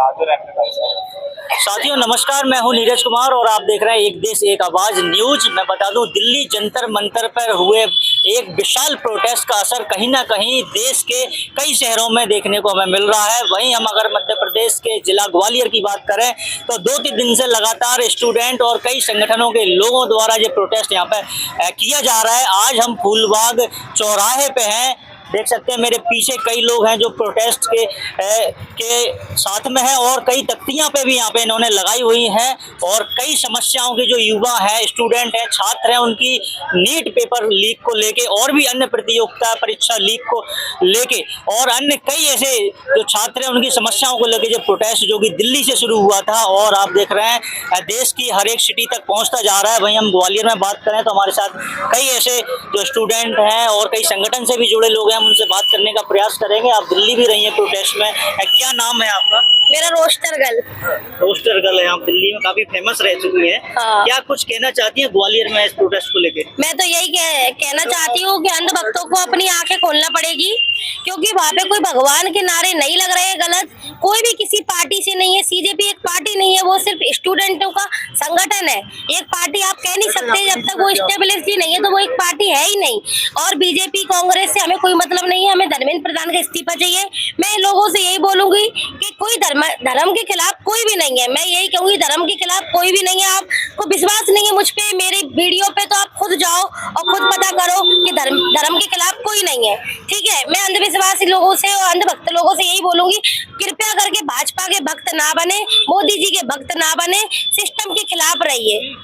बहादुर अहमद भाई साहब। साथियों नमस्कार, मैं हूं नीरज कुमार और आप देख रहे हैं एक देश एक आवाज न्यूज। मैं बता दूं, दिल्ली जंतर मंतर पर हुए एक विशाल प्रोटेस्ट का असर कहीं ना कहीं देश के कई शहरों में देखने को हमें मिल रहा है। वहीं हम अगर मध्य प्रदेश के जिला ग्वालियर की बात करें तो 2-3 दिन से लगातार स्टूडेंट और कई संगठनों के लोगों द्वारा ये प्रोटेस्ट यहाँ पे किया जा रहा है। आज हम फूलबाग चौराहे पे हैं, देख सकते हैं मेरे पीछे कई लोग हैं जो प्रोटेस्ट के साथ में हैं और कई तख्तियां पे भी यहाँ पे इन्होंने लगाई हुई हैं। और कई समस्याओं के जो युवा हैं, स्टूडेंट हैं, छात्र हैं, उनकी नीट पेपर लीक को लेके और भी अन्य प्रतियोगिता परीक्षा लीक को लेके और अन्य कई ऐसे जो छात्र हैं उनकी समस्याओं को लेके जो प्रोटेस्ट जो कि दिल्ली से शुरू हुआ था और आप देख रहे हैं देश की हर एक सिटी तक पहुँचता जा रहा है। वहीं हम ग्वालियर में बात करें तो हमारे साथ कई ऐसे जो स्टूडेंट हैं और कई संगठन से भी जुड़े लोग हैं, हम उनसे बात करने का प्रयास करेंगे। आप दिल्ली भी रही हैं प्रोटेस्ट में, क्या नाम है आपका? मेरा रोस्टर गर्ल। रोस्टर गर्ल है, आप दिल्ली में काफी फेमस रह चुकी हैं। हाँ। क्या कुछ कहना चाहती हैं ग्वालियर में इस प्रोटेस्ट को लेके? मैं तो यही कहना चाहती हूँ कि अंधभक्तों को अपनी आंखें खोलना पड़ेगी, क्योंकि वहाँ पे कोई भगवान के नारे नहीं लग रहे हैं गलत। कोई भी किसी पार्टी से नहीं है, सीजेपी एक पार्टी नहीं है, वो सिर्फ स्टूडेंटों का संगठन है। एक पार्टी आप कह नहीं सकते, जब तक वो स्टेबलिश ही नहीं है तो वो एक पार्टी है ही नहीं। और बीजेपी कांग्रेस से हमें कोई मतलब नहीं है, हमें धर्मेंद्र प्रधान का इस्तीफा चाहिए। मैं लोगों से यही बोलूंगी कि कोई धर्म के खिलाफ कोई भी नहीं है। मैं यही कहूंगी, धर्म के खिलाफ कोई भी नहीं है। आपको विश्वास नहीं है मुझ पे, मेरी वीडियो पे, तो आप खुद जाओ और खुद पता करो कि धर्म के खिलाफ कोई नहीं है। ठीक है, मैं अंधविश्वासी लोगों से और अंधभक्त लोगों से यही बोलूंगी, कृपया करके भाजपा के भक्त ना बने, मोदी जी के भक्त ना बने, सिस्टम के खिलाफ रहिए।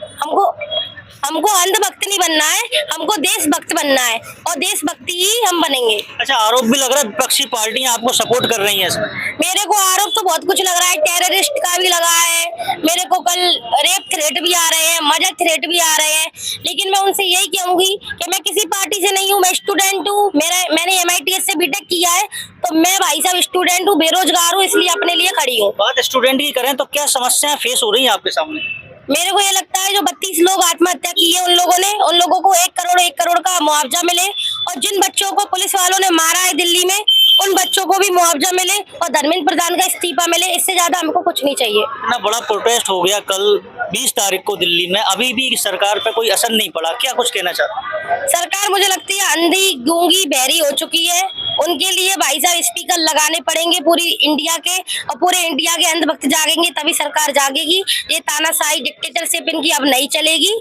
हमको अंधभक्त नहीं बनना है, हमको देशभक्त बनना है और देशभक्ति ही हम बनेंगे। अच्छा, आरोप भी लग रहा है विपक्षी पार्टियां आपको सपोर्ट कर रही हैं इसमें? मेरे को आरोप तो बहुत कुछ लग रहा है, टेररिस्ट का भी लगा है, मेरे को कल रेप थ्रेट भी आ रहे हैं, मर्डर थ्रेट भी आ रहे हैं। लेकिन मैं उनसे यही कहूंगी कि मैं किसी पार्टी से नहीं हूँ, मैं स्टूडेंट हूँ। मैंने MITS से बीटेक किया है, तो मैं भाई साहब स्टूडेंट हूँ, बेरोजगार हूँ, इसलिए अपने लिए खड़ी हूँ। बात स्टूडेंट की करें तो क्या समस्याएं फेस हो रही है आपके सामने? मेरे को ये लगता है जो 32 लोग आत्महत्या की है उन लोगों को 1 करोड़ का मुआवजा मिले, और जिन बच्चों को पुलिस वालों ने मारा है दिल्ली में, उन बच्चों को भी मुआवजा मिले और धर्मेंद्र प्रधान का इस्तीफा मिले। इससे ज्यादा हमको कुछ नहीं चाहिए। इतना बड़ा प्रोटेस्ट हो गया कल 20 तारीख को दिल्ली में, अभी भी सरकार पे कोई असर नहीं पड़ा, क्या कुछ कहना चाहते? सरकार मुझे लगती है अंधी, गूंगी, बहरी हो चुकी है। उनके लिए भाई साहब स्पीकर लगाने पड़ेंगे पूरी इंडिया के, और पूरे इंडिया के अंधभक्त जागेंगे तभी सरकार जागेगी। ये तानाशाही डिक्टेटरशिप इनकी अब नहीं चलेगी।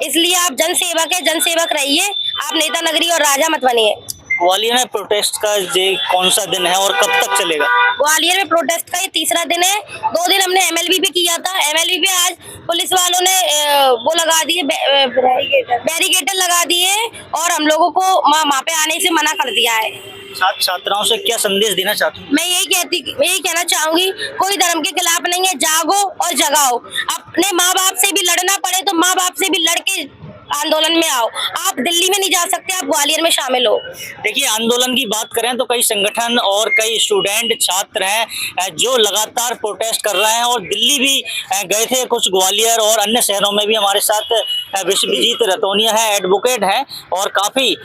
इसलिए आप जनसेवक है, जनसेवक रहिए, आप नेता नगरी और राजा मत बनिए। ग्वालियर में प्रोटेस्ट का ये कौन सा दिन है और कब तक चलेगा? ग्वालियर में प्रोटेस्ट का ये तीसरा दिन है। 2 दिन हमने MLB पे किया था। MLB पे आज पुलिस वालों ने वो लगा दिए, बैरिकेटर लगा दिए और हम लोगों को वहाँ पे आने से मना कर दिया है। छात्राओं से क्या संदेश देना चाहती हूँ? मैं यही कहना चाहूंगी, कोई धर्म के खिलाफ नहीं है, जागो और जगाओ। अपने माँ बाप से भी लड़ना पड़े तो माँ बाप से भी लड़के आंदोलन में आओ। आप दिल्ली में नहीं जा सकते, आप ग्वालियर में शामिल हो। देखिए, आंदोलन की बात करें तो कई संगठन और कई स्टूडेंट छात्र हैं जो लगातार प्रोटेस्ट कर रहे हैं और दिल्ली भी गए थे, कुछ ग्वालियर और अन्य शहरों में भी। हमारे साथ विश्वजीत रतौनिया है, एडवोकेट हैं और काफ़ी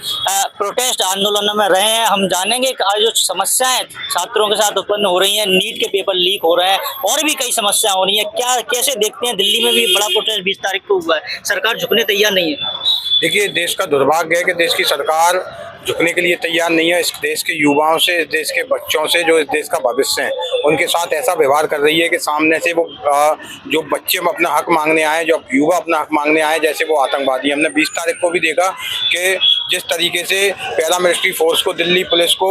प्रोटेस्ट आंदोलनों में रहे हैं। हम जानेंगे कि जो समस्याएं छात्रों के साथ उत्पन्न हो रही हैं, नीट के पेपर लीक हो रहे हैं और भी कई समस्याएं हो रही हैं, क्या कैसे देखते हैं? दिल्ली में भी बड़ा प्रोटेस्ट 20 तारीख को हुआ है, सरकार झुकने तैयार नहीं है। देखिए, देश का दुर्भाग्य है कि देश की सरकार झुकने के लिए तैयार नहीं है। इस देश के युवाओं से, इस देश के बच्चों से, जो इस देश का भविष्य है, उनके साथ ऐसा व्यवहार कर रही है कि सामने से वो जो बच्चे अपना हक मांगने आए, जो युवा अपना हक मांगने आए, जैसे वो आतंकवादी। हमने 20 तारीख को भी देखा कि जिस तरीके से पैरामिलिट्री फोर्स को, दिल्ली पुलिस को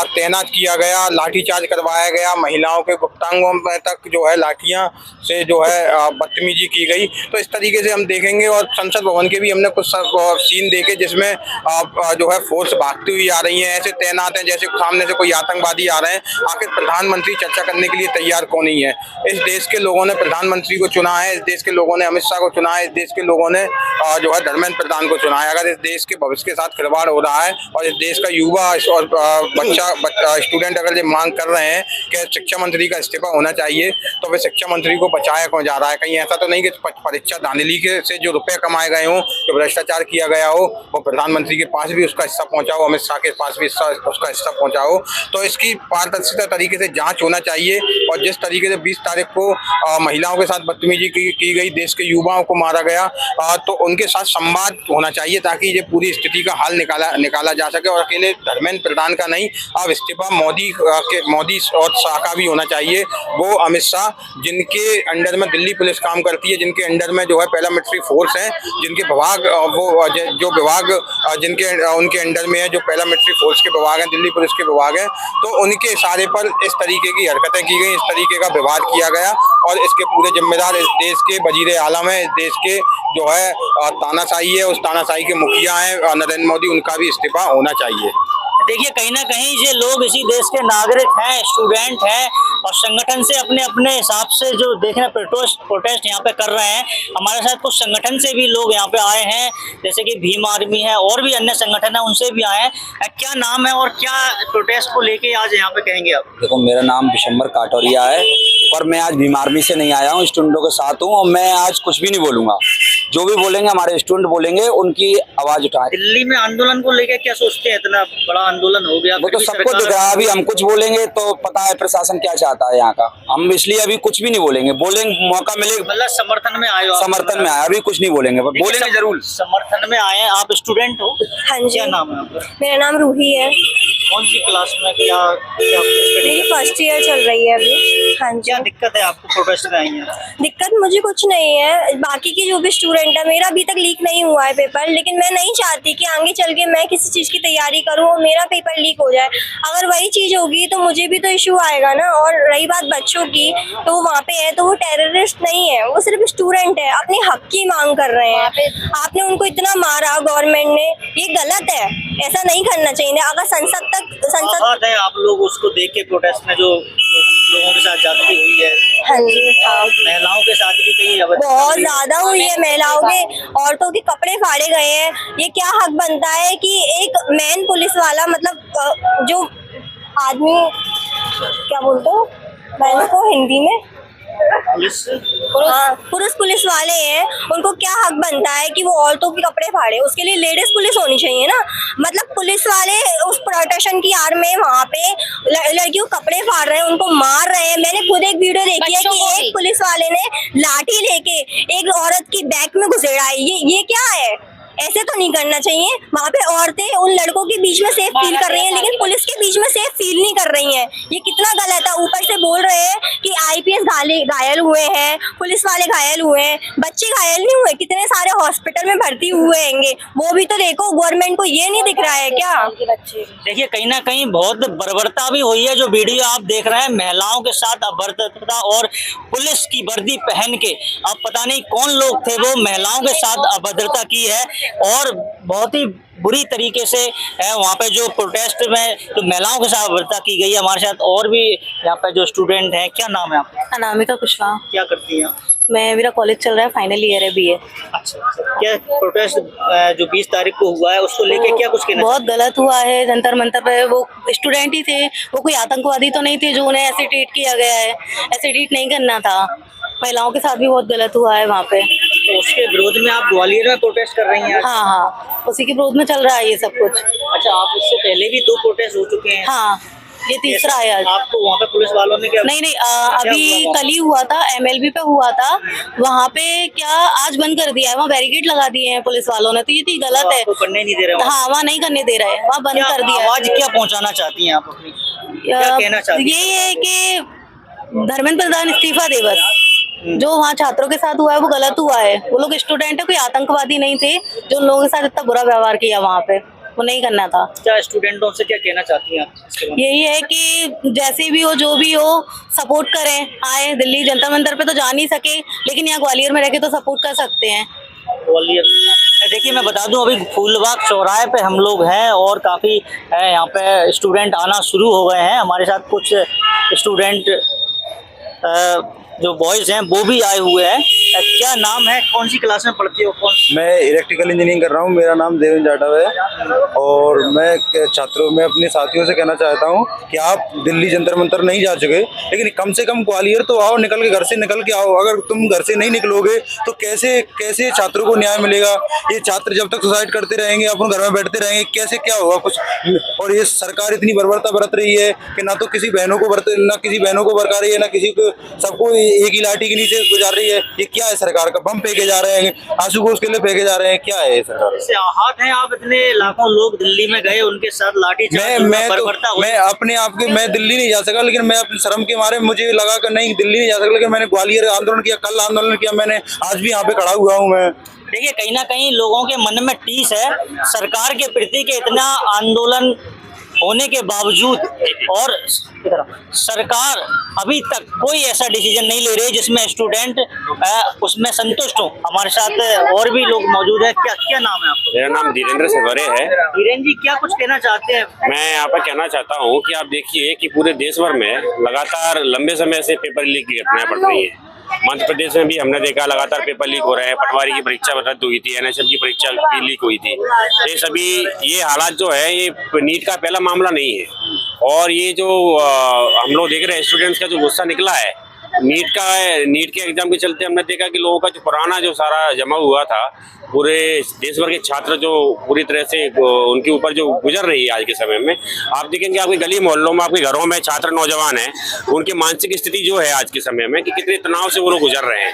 तैनात किया गया, लाठीचार्ज करवाया गया, महिलाओं के गुप्तांगों में तक जो है लाठियां से जो है बदतमीजी की गई। तो इस तरीके से हम देखेंगे। और संसद भवन के भी हमने कुछ सीन देखे जिसमें जो है फोर्स भागती हुई आ रही हैं, ऐसे तैनात हैं जैसे सामने से कोई आतंकवादी आ रहे हैं। आखिर प्रधानमंत्री चर्चा करने के लिए तैयार क्यों नहीं है? इस देश के लोगों ने प्रधानमंत्री को चुना है, इस देश के लोगों ने अमित शाह को चुना है, इस देश के लोगों ने जो है धर्मेंद्र प्रधान को चुना है। अगर इस देश के भविष्य के साथ खिलवाड़ हो रहा है और इस देश का युवा और बच्चा स्टूडेंट अगर ये मांग कर रहे हैं कि शिक्षा मंत्री का इस्तीफा होना चाहिए, तो वे शिक्षा मंत्री को बचाया क्यों जा रहा है? कहीं ऐसा तो नहीं कि परीक्षा धांधली के से जो रुपए कमाए गए हों, जो भ्रष्टाचार किया गया हो, वो प्रधानमंत्री के पास भी उसका हिस्सा पहुंचाओ, अमित शाह के पास भी उसका हिस्सा पहुंचाओ। तो इसकी पारदर्शिता तरीके से जांच होना चाहिए। और जिस तरीके से 20 तारीख को महिलाओं के साथ बदतमीजी की गई, देश के युवाओं को मारा गया, तो उनके साथ संवाद होना चाहिए ताकि ये पूरी स्थिति का हल निकाला जा सके। और अकेले धर्मेंद्र प्रधान का नहीं, अब इस्तीफा मोदी और शाह का भी होना चाहिए। वो अमित शाह जिनके अंडर में दिल्ली पुलिस काम करती है, जिनके अंडर में जो है पैरामिलिट्री फोर्स है, जिनके विभाग जो विभाग जिनके उनके अंडर में है, जो पैरामिलिट्री फोर्स के विभाग हैं, दिल्ली पुलिस के विभाग हैं, तो उनके इशारे पर इस तरीके की हरकतें की गई, इस तरीके का व्यवहार किया गया। और इसके पूरे जिम्मेदार इस देश के वजीर आलम है, इस देश के जो है तानाशाही है, उस तानाशाही के मुखिया हैं नरेंद्र मोदी, उनका भी इस्तीफा होना चाहिए। देखिए कहीं ना कहीं ये लोग इसी देश के नागरिक हैं, स्टूडेंट हैं और संगठन से अपने अपने हिसाब से जो देखना प्रोटेस्ट यहाँ पे कर रहे हैं। हमारे साथ कुछ संगठन से भी लोग यहाँ पे आए हैं, जैसे कि भीम आर्मी है और भी अन्य संगठन है, उनसे भी आए हैं। क्या नाम है और क्या प्रोटेस्ट को लेके आज यहाँ पे कहेंगे आप? देखो, मेरा नाम विशंबर काटोरिया है, पर मैं आज भीम आर्मी से नहीं आया हूँ, स्टूडेंटों के साथ हूँ और मैं आज कुछ भी नहीं बोलूंगा। जो भी बोलेंगे हमारे स्टूडेंट बोलेंगे, उनकी आवाज उठाए। दिल्ली में आंदोलन को लेकर क्या सोचते हैं? इतना बड़ा आंदोलन हो गया, वो तो सबको दिख रहा है। अभी हम कुछ बोलेंगे तो पता है प्रशासन क्या चाहता है यहाँ का। हम इसलिए अभी कुछ भी नहीं बोलेंगे, मौका मिलेगा। मतलब समर्थन में आए हो? समर्थन में आए, अभी कुछ नहीं बोलेंगे, बोलेंगे जरूर। समर्थन में आए हैं। आप स्टूडेंट हो? हाँ जी। क्या नाम है आपका? मेरा नाम रूही है। कौन सी क्लास में? क्या मेरी फर्स्ट ईयर चल रही है अभी। हाँ जी। क्या दिक्कत है आपको प्रोटेस्ट में आई है? दिक्कत मुझे कुछ नहीं है, बाकी की जो भी स्टूडेंट है, मेरा अभी तक लीक नहीं हुआ है पेपर, लेकिन मैं नहीं चाहती कि आगे चल के मैं किसी चीज़ की तैयारी करूँ और मेरा पेपर लीक हो जाए। अगर वही चीज़ होगी तो मुझे भी तो इशू आएगा ना। और रही बात बच्चों की, तो वो वहाँ पे है तो वो टेररिस्ट नहीं है, वो सिर्फ स्टूडेंट है, अपने हक की मांग कर रहे हैं। आपने उनको इतना मारा गवर्नमेंट ने, ये गलत है, ऐसा नहीं करना चाहिए। अगर संसद बात है, आप लोग उसको देख के प्रोटेस्ट में जो लोगों के साथ ज्यादती हुई है, हाँ जी, हाँ, महिलाओं के साथ भी कई बहुत ज्यादा हुई है। महिलाओं के, औरतों के कपड़े फाड़े गए हैं। ये क्या हक बनता है कि एक मैन पुलिस वाला, मतलब जो आदमी, क्या बोलते हो मैन को हिंदी में, पुरुष पुलिस वाले हैं, उनको क्या हक बनता है कि वो औरतों के कपड़े फाड़े? उसके लिए लेडीज पुलिस होनी चाहिए ना। मतलब पुलिस वाले उस प्रोटेक्शन की आड़ में वहाँ पे लड़कियों को कपड़े फाड़ रहे हैं, उनको मार रहे हैं। मैंने खुद एक वीडियो देखी है कि एक पुलिस वाले ने लाठी लेके एक औरत की बैक में घुसेड़ा है। ये क्या है? ऐसे तो नहीं करना चाहिए। वहाँ पे औरतें उन लड़कों के बीच में सेफ फील कर रही हैं, लेकिन पुलिस के बीच में सेफ फील नहीं कर रही हैं। ये कितना गलत है। ऊपर से बोल रहे हैं कि आईपीएस घायल हुए हैं, पुलिस वाले घायल हुए हैं, बच्चे घायल नहीं हुए, कितने सारे हॉस्पिटल में भर्ती हुए हैंगे, वो भी तो देखो। गवर्नमेंट को ये नहीं दिख रहा है क्या? देखिए कहीं ना कहीं बहुत बर्बरता भी हुई है। जो वीडियो आप देख रहे हैं, महिलाओं के साथ अभद्रता और पुलिस की वर्दी पहन के, अब पता नहीं कौन लोग थे, वो महिलाओं के साथ अभद्रता की है और बहुत ही बुरी तरीके से वहाँ पे जो प्रोटेस्ट में जो महिलाओं के साथ अभद्रता की गई है। हमारे साथ और भी यहाँ पे जो स्टूडेंट हैं, क्या नाम है आपका? अनामिका कुशवाहा। क्या करती हैं? मेरा कॉलेज चल रहा है, फाइनल ईयर है बीए। अच्छा, क्या प्रोटेस्ट जो 20 तारीख को हुआ है उसको लेके क्या कुछ कहना? बहुत गलत हुआ है। जंतर मंतर पे वो स्टूडेंट ही थे, वो कोई आतंकवादी तो नहीं थे जो उन्हें ऐसे ट्रीट किया गया है। ऐसे ट्रीट नहीं करना था। महिलाओं के साथ भी बहुत गलत हुआ है वहाँ पे। तो उसके विरोध में आप ग्वालियर में प्रोटेस्ट कर रही हैं? हाँ, उसी के विरोध में चल रहा है ये सब कुछ। अच्छा, आप इससे पहले भी 2 प्रोटेस्ट हो चुके हैं? हाँ, ये तीसरा है आज। आपको वहाँ पे पुलिस वालों ने क्या? नहीं, अभी कल ही हुआ था, एमएलबी पे हुआ था। वहाँ पे क्या आज बंद कर दिया है, वहाँ बैरिकेड लगा दिए हैं पुलिस वालों ने, तो ये गलत है। करने नहीं दे रहे? हाँ, वहाँ नहीं करने दे रहे हैं, वहाँ बंद कर दिया है। आवाज क्या पहुँचाना चाहती हैं आप अपनी? क्या कहना चाहती हैं? ये है कि धर्मेंद्र प्रधान इस्तीफा दे बस। जो वहाँ छात्रों के साथ हुआ है वो गलत हुआ है। वो लोग स्टूडेंट है, कोई आतंकवादी नहीं थे जो उन लोगों के साथ इतना बुरा व्यवहार किया वहाँ पे, वो नहीं करना था। क्या स्टूडेंटों से क्या कहना चाहती हैं आप? यही है कि जैसे भी हो, जो भी हो, सपोर्ट करें। आए दिल्ली जंतर मंतर पे तो जा नहीं सके, लेकिन यहाँ ग्वालियर में रह के तो सपोर्ट कर सकते हैं। ग्वालियर देखिए, मैं बता दूं अभी फूलबाग चौराहे पे हम लोग हैं और काफ़ी यहाँ पे स्टूडेंट आना शुरू हो गए हैं। हमारे साथ कुछ स्टूडेंट जो बॉयज़ हैं वो भी आए हुए हैं। क्या नाम है, कौन सी क्लास में पढ़ते हो? मैं इलेक्ट्रिकल इंजीनियरिंग कर रहा हूँ। मेरा नाम देवेंद्र जाटव है और मैं छात्रों में अपने साथियों से कहना चाहता हूँ कि आप दिल्ली जंतर मंतर नहीं जा चुके, लेकिन कम से कम ग्वालियर तो आओ, निकल के घर से निकल के आओ। अगर तुम घर से नहीं निकलोगे तो कैसे कैसे छात्रों को न्याय मिलेगा? ये छात्र जब तक सुसाइड करते रहेंगे, अपन घर में बैठते रहेंगे, कैसे क्या होगा कुछ? और ये सरकार इतनी बर्बरता बरत रही है कि ना तो किसी बहनों को बरका रही है, ना किसी को, सबको एक ही लाठी के नीचे गुजार रही है। ये क्या है? सरकार का बम फेंके जा रहे हैं, आंसू घोष के लिए फेंके जा रहे हैं, क्या है ये सरकार? इससे आहत हैं आप? इतने लाखों लोग दिल्ली में गए, उनके साथ लाठी मैं दिल्ली नहीं जा सका, लेकिन मैं अपने शर्म के मारे मुझे लगा कि नहीं दिल्ली नहीं जा सका, लेकिन मैंने ग्वालियर आंदोलन किया, कल आंदोलन किया मैंने, आज भी यहाँ पे खड़ा हुआ हूँ मैं। देखिए, कहीं ना कहीं लोगों के मन में टीस है सरकार के प्रति के इतना आंदोलन होने के बावजूद, और सरकार अभी तक कोई ऐसा डिसीजन नहीं ले रही जिसमें स्टूडेंट उसमें संतुष्ट हो। हमारे साथ और भी लोग मौजूद है। क्या क्या नाम है आपका? मेरा नाम धीरेन्द्र सवरे है। धीरेन्द्र जी, क्या कुछ कहना चाहते हैं? मैं यहाँ पर कहना चाहता हूँ कि आप देखिए कि पूरे देश भर में लगातार लंबे समय से पेपर लीक की घटनाएं बढ़ रही हैं। मध्य प्रदेश में भी हमने देखा लगातार पेपर लीक हो रहे हैं। पटवारी की परीक्षा रद्द हुई थी, एनएसएम की परीक्षा भी लीक हुई थी। ये हालात जो है, ये नीट का पहला मामला नहीं है। और ये जो हम लोग देख रहे हैं, स्टूडेंट्स का जो गुस्सा निकला है नीट के एग्जाम के चलते, हमने देखा कि लोगों का जो पुराना जो सारा जमा हुआ था, पूरे देश भर के छात्र जो पूरी तरह से उनके ऊपर जो गुजर रही है आज के समय में, आप देखेंगे आपके गली मोहल्लों में, आपके घरों में छात्र नौजवान हैं, उनकी मानसिक स्थिति जो है आज के समय में कि कितने तनाव से वो लोग गुजर रहे हैं।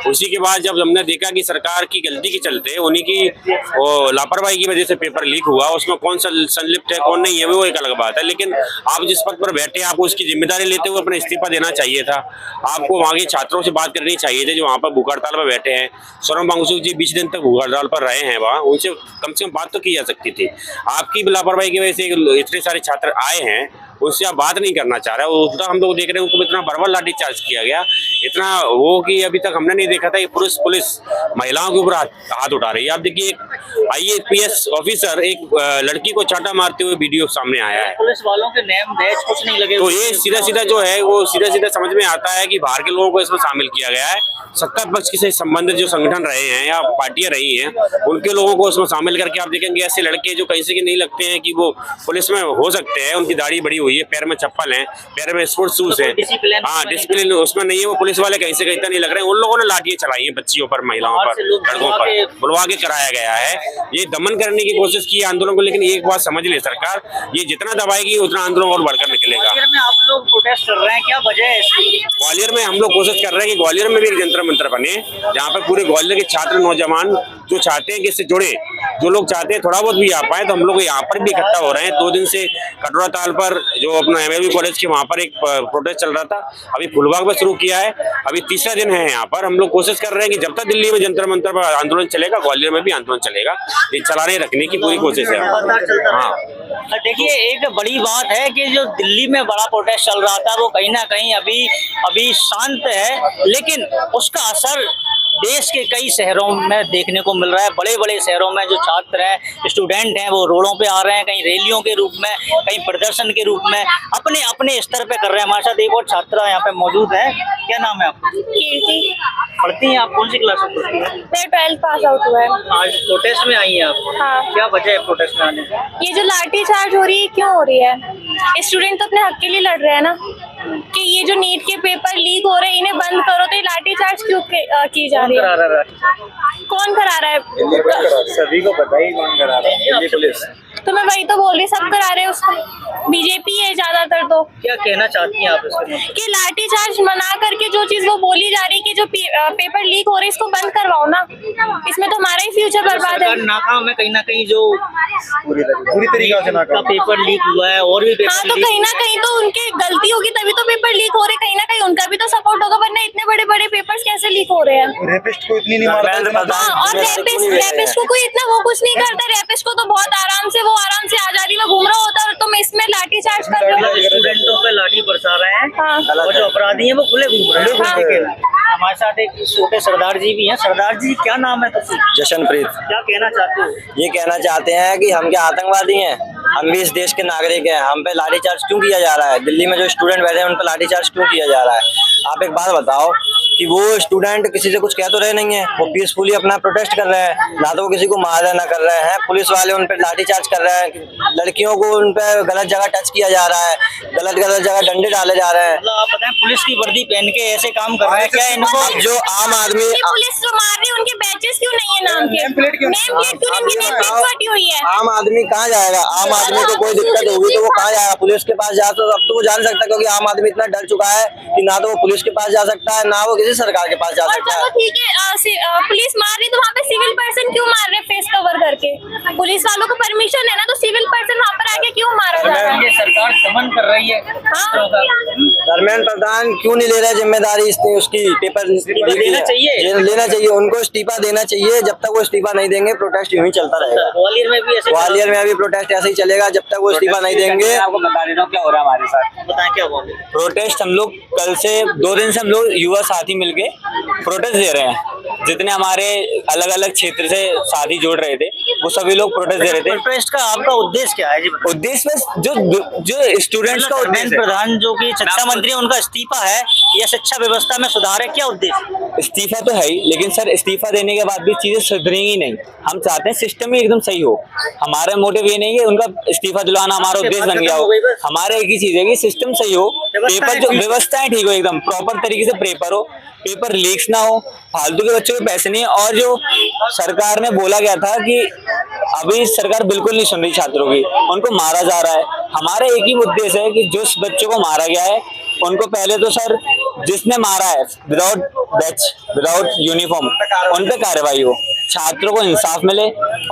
उसी के बाद जब हमने देखा कि सरकार की गलती के चलते, उन्हीं की लापरवाही की वजह से पेपर लीक हुआ, उसमें कौन संलिप्त है कौन नहीं है वो एक अलग बात है, लेकिन आप जिस पद पर बैठे आपको उसकी जिम्मेदारी लेते हुए अपना इस्तीफा देना चाहिए था। आपको वहाँ के छात्रों से बात करनी चाहिए थी जो वहाँ पर भूख हड़ताल पर बैठे हैं। सोनम वांगचुक जी 20 दिन तक भूख हड़ताल पर रहे हैं वहाँ, उनसे कम से कम बात तो की जा सकती थी। आपकी लापरवाही की वजह से इतने सारे छात्र आए हैं, उससे आप बात नहीं करना चाह रहे। उल्टा हम लोग देख रहे हैं उनको इतना बर्बर लाठी चार्ज किया गया, इतना वो कि अभी तक हमने नहीं देखा था। ये पुलिस महिलाओं के ऊपर हाथ उठा रही है। आप देखिए, एक IAS ऑफिसर एक लड़की को चाटा मारते हुए वीडियो सामने आया है। पुलिस वालों के नेम बैच कुछ नहीं लगे। तो ये सीधा जो है वो सीधा समझ में आता है कि बाहर के लोगों को इसमें शामिल किया गया है। सत्ता पक्ष से संबंधित जो संगठन रहे हैं या पार्टियां रही हैं, उनके लोगों को उसमें शामिल करके आप देखेंगे ऐसे लड़के जो कहीं से कि नहीं लगते हैं कि वो पुलिस में हो सकते हैं। उनकी दाढ़ी बड़ी हुई है, पैर में चप्पल है, पैर में स्पोर्ट्स शूज है, डिसिप्लिन उसमें नहीं है। वो पुलिस वाले कहीं से कहीं तक नहीं लग रहे हैं। उन लोगों ने लाठियां चलाई हैं बच्चियों पर, महिलाओं पर, लड़कों पर, बुलवा के कराया गया है। ये दमन करने की कोशिश की है आंदोलन को, लेकिन एक बात समझ ले सरकार, ये जितना दबाएगी उतना आंदोलन और बढ़कर निकलेगा। ग्वालियर में आप लोग प्रोटेस्ट कर रहे हैं, क्या वजह है इसकी? ग्वालियर में हम लोग कोशिश कर रहे हैं कि ग्वालियर में भी एक जंतर मंतर बने, जहाँ पर पूरे ग्वालियर के छात्र नौजवान जो चाहते हैं कि इससे जुड़े, जो लोग चाहते हैं थोड़ा बहुत भी आ पाए, तो हम लोग यहाँ पर भी इकट्ठा हो रहे हैं। 2 दिन से कटोरा ताल पर जो अपना MLB कॉलेज के वहाँ पर एक प्रोटेस्ट चल रहा था, अभी फुलबाग में शुरू किया है, अभी तीसरा दिन है यहाँ पर। हम लोग कोशिश कर रहे हैं कि जब तक दिल्ली में जंतर मंतर पर आंदोलन चलेगा, ग्वालियर में भी आंदोलन चलेगा। ये चलाने रखने की पूरी कोशिश है। हाँ, देखिए, एक बड़ी बात है कि जो दिल्ली में बड़ा प्रोटेस्ट चल रहा था वो कहीं ना कहीं अभी शांत है, लेकिन उसका असर देश के कई शहरों में देखने को मिल रहा है। बड़े बड़े शहरों में जो छात्र हैं, स्टूडेंट हैं, वो रोडों पे आ रहे हैं, कहीं रैलियों के रूप में, कहीं प्रदर्शन के रूप में, अपने अपने स्तर पे कर रहे हैं। हमारे साथ एक और छात्रा यहाँ पे मौजूद है। क्या नाम है आपका? कीर्ति। पढ़ती हैं आप? कौन सी क्लास में पढ़ती हैं? मैं 12th पास आउट हुआ है। आज प्रोटेस्ट में आई हैं आप? हाँ। क्या वजह है प्रोटेस्ट में आने की? ये जो लाठी चार्ज हो रही है, क्यों हो रही है? स्टूडेंट तो अपने हक के लिए लड़ रहे हैं ना, कि ये जो नीट के पेपर लीक हो रहे हैं इन्हें बंद करो, तो ये लाठी चार्ज क्यों की जा रही है? कौन करा रहा है? सभी को पता ही कौन करा रहा है, दिल्ली पुलिस। तो मैं वही तो बोल रही, सब करा रहे हैं उसको, बीजेपी है ज्यादातर। तो क्या कहना चाहती हैं आप इसमें? कि लाठी चार्ज मना करके जो चीज वो बोली जा रही है कि जो पेपर लीक हो रहे हैं इसको बंद करवाओ ना, इसमें तो हमारा ही फ्यूचर बर्बाद है। नाकाम है कहीं ना कहीं, जो पूरी तरीके से नाकाम। पेपर लीक हुआ है और भी पेपर। हाँ, तो कहीं ना कहीं तो उनकी गलती होगी, तभी तो पेपर लीक हो रहे, कहीं ना कहीं उनका भी तो सपोर्ट होगा, वरना इतने बड़े बड़े पेपर्स कैसे लीक हो रहे हैं? रेपिस्ट को इतनी नहीं मारता। हाँ, और रेपिस्ट को कोई इतना वो कुछ नहीं करता। रेपिस्ट को तो बहुत आराम से आजादी में घूम रहा होता है, और तुम इसमें लाठी चार्ज कर रहे हो। स्टूडेंटों पे लाठी बरसा रहे हैं। हाँ। और जो अपराधी हैं वो खुले घूम रहे हैं। हमारे साथ एक छोटे सरदार जी भी हैं। सरदार जी, क्या नाम है तुम? जशनप्रीत। क्या कहना चाहते हो? ये कहना चाहते हैं कि हम क्या आतंकवादी हैं? हम भी इस देश के नागरिक हैं। हम पे लाठीचार्ज क्यों किया जा रहा है? दिल्ली में जो स्टूडेंट बैठे हैं उन पे लाठीचार्ज क्यों किया जा रहा है? आप एक बात बताओ कि वो स्टूडेंट किसी से कुछ कह तो रहे नहीं है, वो पीसफुली अपना प्रोटेस्ट कर रहे हैं, ना तो वो किसी को मार रहे हैं ना कर रहे हैं। पुलिस वाले उन पर लाठीचार्ज कर रहे हैं, लड़कियों को उन पर गलत जगह टच किया जा रहा है, गलत जगह डंडे डाले जा रहे हैं। मतलब आप बताएं, पुलिस की वर्दी पहन के ऐसे काम कर रहे हैं, क्या इनको जो आम आदमी पुलिस जो मार रही है उनके बैचेस क्यों नहीं है नाम के? नेम प्लेट क्यों नहीं फटी हुई है? आम आदमी कहाँ जाएगा? आम आदमी को कोई दिक्कत होगी तो वो कहाँ जाएगा? पुलिस के पास जा तो अब तो वो जान सकता है, क्योंकि आम आदमी इतना डर चुका है कि ना तो वो पुलिस के पास जा सकता है ना वो किसी सरकार के पास जा सकता है। ठीक है, पुलिस मार रही तो वहाँ पे सिविल पर्सन क्यों मार रहे फेस कवर करके? पुलिस वालों को परमिशन है ना, तो सिविल पर्सन वहाँ पर आके क्यों मारा जा रहा है? सरकार दमन कर रही है। धर्मेंद्र प्रधान क्यों नहीं ले रहे जिम्मेदारी उसकी? पेपर देना चाहिए, लेना चाहिए, उनको इस्तीफा देना चाहिए। जब तक वो इस्तीफा नहीं देंगे प्रोटेस्ट यूं ही चलता रहेगा। ग्वालियर में भी ऐसे, ग्वालियर में अभी प्रोटेस्ट ऐसे ही चलेगा जब तक वो इस्तीफा नहीं देंगे। आपको बता देता हूँ क्या हो रहा है हमारे साथ। बताएं क्या हुआ? प्रोटेस्ट हम लोग कल से 2 दिन से हम लोग युवा साथी मिलके प्रोटेस्ट दे रहे हैं। जितने हमारे अलग अलग क्षेत्र से साथी जोड़ रहे थे वो सभी लोग प्रोटेस्ट दे रहे थे। प्रोटेस्ट का आपका उद्देश्य क्या है जी? उद्देश्य बस जो स्टूडेंट्स का उद्देश्य धर्मेंद्र प्रधान जो कि शिक्षा मंत्री है, उनका इस्तीफा है या शिक्षा व्यवस्था में सुधार है, क्या उद्देश्य? इस्तीफा तो है ही, लेकिन सर इस्तीफा देने के बाद भी चीजें सुधरेंगी नहीं। हम चाहते हैं सिस्टम ही एकदम सही हो। हमारा मोटिव ये नहीं है उनका इस्तीफा दिलवाना हमारा उद्देश्य बन गया हो। हमारा एक ही चीज है कि सिस्टम सही हो, पेपर जो व्यवस्थाएं ठीक हो, एकदम प्रॉपर तरीके से पेपर हो, पेपर लीक्स ना हो, फालतू के बच्चों के पैसे नहीं। और जो सरकार ने बोला गया था कि अभी सरकार बिल्कुल नहीं सुन रही छात्रों की, उनको मारा जा रहा है। हमारा एक ही उद्देश्य है कि जो बच्चों को मारा गया है उनको पहले तो सर जिसने मारा है विदाउट बैच विदाउट यूनिफॉर्म उन पे कार्रवाई हो, छात्रों को इंसाफ मिले।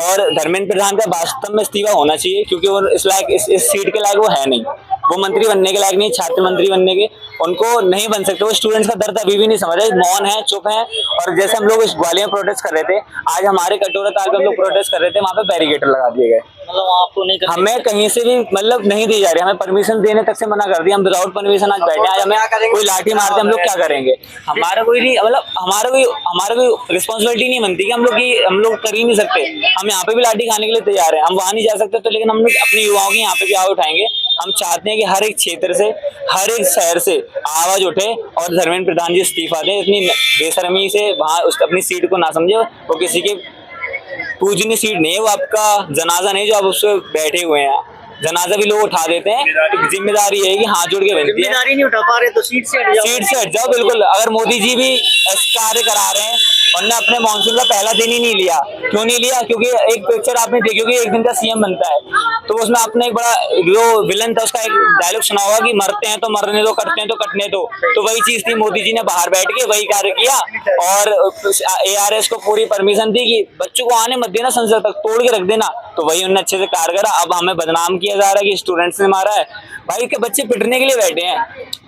और धर्मेंद्र प्रधान का वास्तव में इस्तीफा होना चाहिए, क्योंकि वो इस सीट के लायक वो है नहीं, वो मंत्री बनने के लायक नहीं, छात्र मंत्री बनने के उनको नहीं बन सकते। वो स्टूडेंट्स का दर्द अभी भी नहीं समझ रहे, मौन है, चुप है। और जैसे हम लोग इस ग्वालियर में प्रोटेस्ट कर रहे थे, आज हमारे कटोरा ताल पे हम लोग प्रोटेस्ट कर रहे थे, वहाँ पे बैरिकेटर लगा दिए गए। मतलब आपको नहीं करना, हमें कहीं से भी मतलब नहीं दी जा रही, हमें परमिशन देने तक से मना कर दिया। हम विदाउट परमिशन आज बैठे, आज हमें कोई लाठी मारते हम लोग क्या करेंगे? हमारा कोई नहीं, मतलब हमारा कोई रिस्पॉन्सिबिलिटी नहीं बनती कि हम लोग कर ही नहीं सकते। हम यहाँ पे भी लाठी खाने के लिए तैयार है, हम वहाँ नहीं जा सकते तो, लेकिन हम लोग अपने युवाओं की यहाँ पे भी आवाज उठाएंगे। हम चाहते हैं कि हर एक क्षेत्र से, हर एक शहर से आवाज उठे और धर्मेंद्र प्रधान जी इस्तीफा दें। इतनी बेशर्मी से वहाँ अपनी सीट को ना समझे, वो किसी के पूजनीय सीट नहीं है, वो आपका जनाजा नहीं जो आप उस पर बैठे हुए हैं। जनाजा भी लोग उठा देते हैं, तो जिम्मेदारी है कि हाथ जोड़ के विनती है, जिम्मेदारी नहीं उठा पा रहे तो सीट से हट जाओ। सीट से हट जाओ। बिल्कुल, अगर मोदी जी भी कार्य करा रहे हैं, उन्होंने अपने मानसून का पहला दिन ही नहीं लिया। क्यों नहीं लिया? क्योंकि एक पिक्चर आपने देखी होगी, एक दिन का सीएम बनता है, तो उसमें आपने एक बड़ा जो विलन था उसका एक डायलॉग सुना होगा कि मरते हैं तो मरने दो, कटते हैं तो कटने दो। तो वही चीज थी, मोदी जी ने बाहर बैठ के वही कार्य किया और ARS को पूरी परमिशन दी कि बच्चों को आने मत देना, संसद तक तोड़ के रख देना। तो वही उन्होंने अच्छे से कार्य करा। अब हमें बदनाम किया जा रहा है कि स्टूडेंट्स ने मारा है। भाई के बच्चे पिटने के लिए बैठे हैं,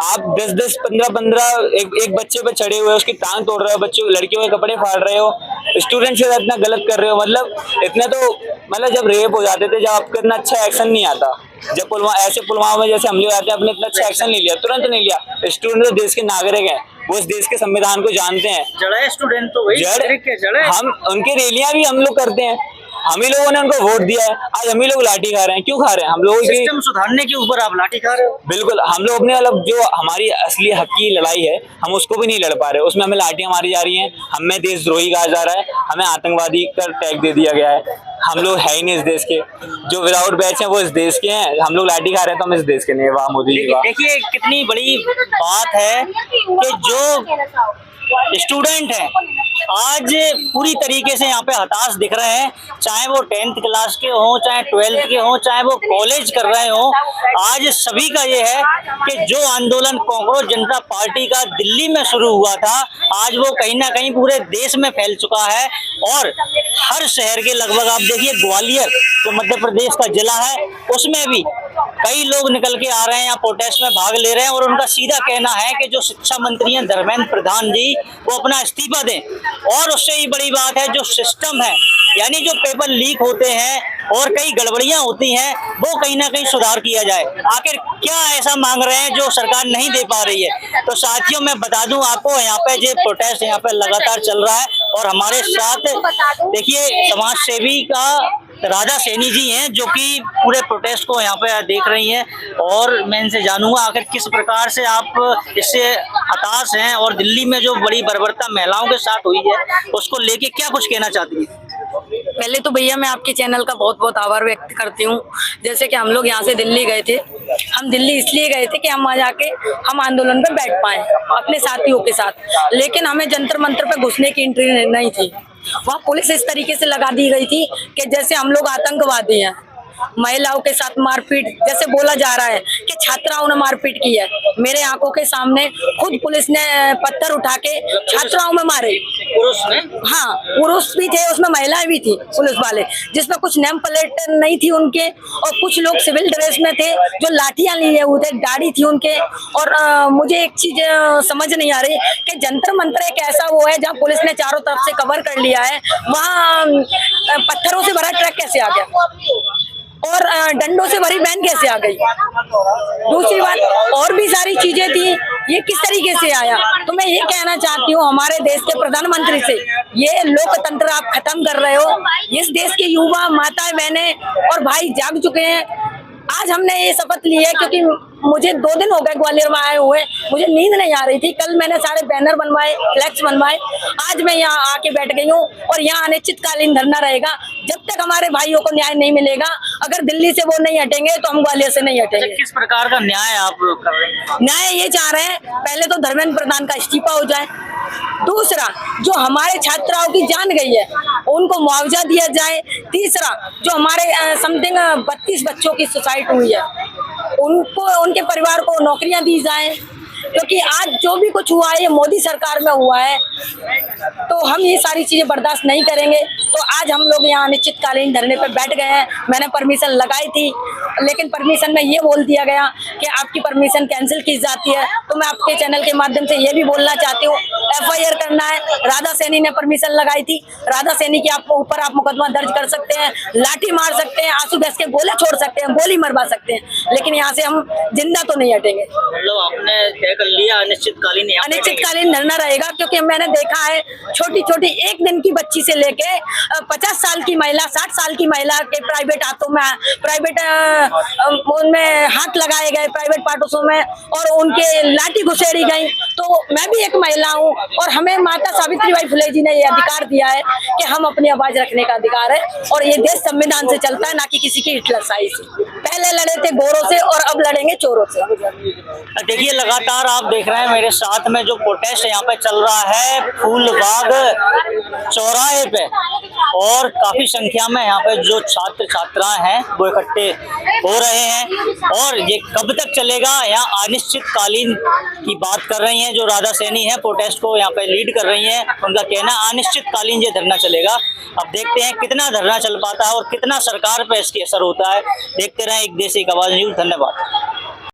आप 10-10, 15-15 एक बच्चे पे चढ़े हुए, उसकी टांग तोड़ रहे हो, बच्चों लड़कियों के कपड़े फाड़ रहे हो, स्टूडेंट से इतना गलत कर रहे हो। मतलब इतने तो मतलब जब रेप हो जाते थे, जब आपका इतना अच्छा एक्शन नहीं आता, जब पुलवामा में जैसे हमले आते हैं, आपने इतना अच्छा एक्शन नहीं लिया, तुरंत नहीं लिया। स्टूडेंट तो देश के नागरिक हैं, वो इस देश के संविधान को जानते हैं। जड़ा स्टूडेंट तो वही जड़ है। हम उनकी रैलियां भी हम लोग करते हैं, हम ही लोगों ने उनको वोट दिया है, आज हम ही लोग लाठी खा रहे हैं। क्यों खा रहे हैं? हम लोग सिस्टम सुधारने के ऊपर आप लाठी खा रहे हो। बिल्कुल, हम लोग अपने मतलब जो हमारी असली हक की लड़ाई है, हम उसको भी नहीं लड़ पा रहे, उसमें हमें लाठियां मारी जा रही हैं, हमें देशद्रोही कहा जा रहा है, हमें आतंकवादी का टैग दे दिया गया है। हम लोग है ही नहीं इस देश के, जो विदाउट बैच हैं वो इस देश के हैं, हम लोग लाठी खा रहे हैं तो हम इस देश के नहीं। वाह मोदी जी वाह। देखिए कितनी बड़ी बात है कि जो स्टूडेंट हैं आज पूरी तरीके से यहाँ पे हताश दिख रहे हैं, चाहे वो 10th क्लास के हों, चाहे 12th के हों, चाहे वो कॉलेज कर रहे हों। आज सभी का ये है कि जो आंदोलन कांग्रेस जनता पार्टी का दिल्ली में शुरू हुआ था, आज वो कहीं ना कहीं पूरे देश में फैल चुका है। और हर शहर के लगभग आप देखिए, ग्वालियर जो मध्य प्रदेश का जिला है, उसमें भी कई लोग निकल के आ रहे हैं, यहाँ प्रोटेस्ट में भाग ले रहे हैं। और उनका सीधा कहना है कि जो शिक्षा मंत्री हैं धर्मेंद्र प्रधान जी, वो अपना इस्तीफा दें। और उससे ही बड़ी बात है, जो सिस्टम है, यानी जो पेपर लीक होते हैं और कई गड़बड़ियां होती हैं, वो कहीं ना कहीं सुधार किया जाए। आखिर क्या ऐसा मांग रहे हैं जो सरकार नहीं दे पा रही है? तो साथियों मैं बता दूं आपको, यहाँ पे जो प्रोटेस्ट यहाँ पे लगातार चल रहा है। और हमारे साथ देखिए समाज सेवी का राधा सैनी जी हैं जो कि पूरे प्रोटेस्ट को यहाँ पे देख रही हैं, और मैं इनसे जानूंगा आखिर किस प्रकार से आप इससे हताश हैं और दिल्ली में जो बड़ी बर्बरता महिलाओं के साथ हुई है उसको लेके क्या कुछ कहना चाहती हैं? पहले तो भैया मैं आपके चैनल का बहुत बहुत आभार व्यक्त करती हूँ। जैसे कि हम लोग यहाँ से दिल्ली गए थे, हम दिल्ली इसलिए गए थे कि हम वहाँ जाके हम आंदोलन पर बैठ पाए अपने साथियों के साथ, लेकिन हमें जंतर मंतर पर घुसने की एंट्री नहीं थी। वहाँ पुलिस इस तरीके से लगा दी गई थी कि जैसे हम लोग आतंकवादी हैं। महिलाओं के साथ मारपीट, जैसे बोला जा रहा है कि छात्राओं ने मारपीट की है, मेरे आंखों के सामने खुद पुलिस ने पत्थर उठा के छात्राओं में मारे। पुरुष ने? हाँ, पुरुष भी थे, उसमें महिलाएं भी थी पुलिस वाले, जिसमें कुछ नेम प्लेट नहीं थी उनके, और कुछ लोग सिविल ड्रेस में थे जो लाठियां लिए हुए थे, गाड़ी थी उनके। और मुझे एक चीज समझ नहीं आ रही कि जंतर मंतर एक ऐसा वो है जहाँ पुलिस ने चारों तरफ से कवर कर लिया है, वहाँ पत्थरों से भरा ट्रक कैसे आ गया और डंडों से भरी वैन कैसे आ गई? दूसरी बात, और भी सारी चीजें थी, ये किस तरीके से आया? तो मैं ये कहना चाहती हूँ हमारे देश के प्रधानमंत्री से, ये लोकतंत्र आप खत्म कर रहे हो। इस देश के युवा, माताएं, बहनें और भाई जाग चुके हैं। आज हमने ये शपथ ली है क्योंकि मुझे 2 दिन हो गए ग्वालियर में आए हुए, मुझे नींद नहीं आ रही थी। कल मैंने सारे बैनर बनवाए, फ्लैक्स बनवाए, आज मैं यहाँ आके बैठ गई हूँ और यहाँ अनिश्चितकालीन धरना रहेगा जब तक हमारे भाइयों को न्याय नहीं मिलेगा। अगर दिल्ली से वो नहीं हटेंगे तो हम ग्वालियर से नहीं हटेंगे। किस प्रकार का न्याय आप कर रहे हैं? न्याय ये चाह रहे हैं, पहले तो धर्मेंद्र प्रधान का इस्तीफा हो जाए। दूसरा, जो हमारे छात्राओं की जान गई है उनको मुआवजा दिया जाए। तीसरा, जो हमारे समथिंग 32 बच्चों की सुसाइड हुई है उनको, उनके परिवार को नौकरियां दी जाए, क्योंकि आज जो भी कुछ हुआ है ये मोदी सरकार में हुआ है, तो हम ये सारी चीजें बर्दाश्त नहीं करेंगे। तो आज हम लोग यहाँ अनिश्चितकालीन धरने पर बैठ गए हैं। मैंने परमिशन लगाई थी, लेकिन परमिशन में ये बोल दिया गया कि आपकी परमिशन कैंसिल की जाती है। तो मैं आपके चैनल के माध्यम से ये भी बोलना चाहती हूँ, FIR करना है। राधा सैनी ने परमिशन लगाई थी, राधा सैनी के ऊपर आप मुकदमा दर्ज कर सकते हैं, लाठी मार सकते हैं, आंसू गैस के गोले छोड़ सकते हैं, गोली मरवा सकते हैं, लेकिन यहाँ से हम जिंदा तो नहीं हटेंगे। मतलब आपने तय कर लिया अनिश्चितकालीन धरना रहेगा, क्योंकि मैंने देखा है छोटी छोटी 1 दिन की बच्ची से लेके 50 साल की महिला, 60 साल की महिला के प्राइवेट हाथों में, प्राइवेट उनमें हाथ लगाए गए प्राइवेट पार्टों में और उनके लाठी घुसेड़ी गई। तो मैं भी एक महिला हूँ और हमें माता सावित्रीबाई फुले जी ने ये अधिकार दिया है कि हम अपनी आवाज रखने का अधिकार है, और ये देश संविधान से चलता है, ना कि किसी की हिटलरशाही से। पहले लड़े थे गोरों से और अब लड़ेंगे चोरों से। देखिए, लगातार आप देख रहे हैं मेरे साथ में जो प्रोटेस्ट यहाँ पे चल रहा है फूलबाग चौराहे पे, और काफी संख्या में यहाँ पे जो छात्र छात्राएं हैं वो इकट्ठे हो रहे हैं। और ये कब तक चलेगा, यहाँ अनिश्चितकालीन की बात कर रही हैं जो राधा सैनी है, प्रोटेस्ट को यहाँ पे लीड कर रही हैं। उनका कहना अनिश्चितकालीन ये धरना चलेगा। अब देखते हैं कितना धरना चल पाता है और कितना सरकार पे इसकी असर होता है। देखते रहें एक देश एक आवाज न्यूज। धन्यवाद।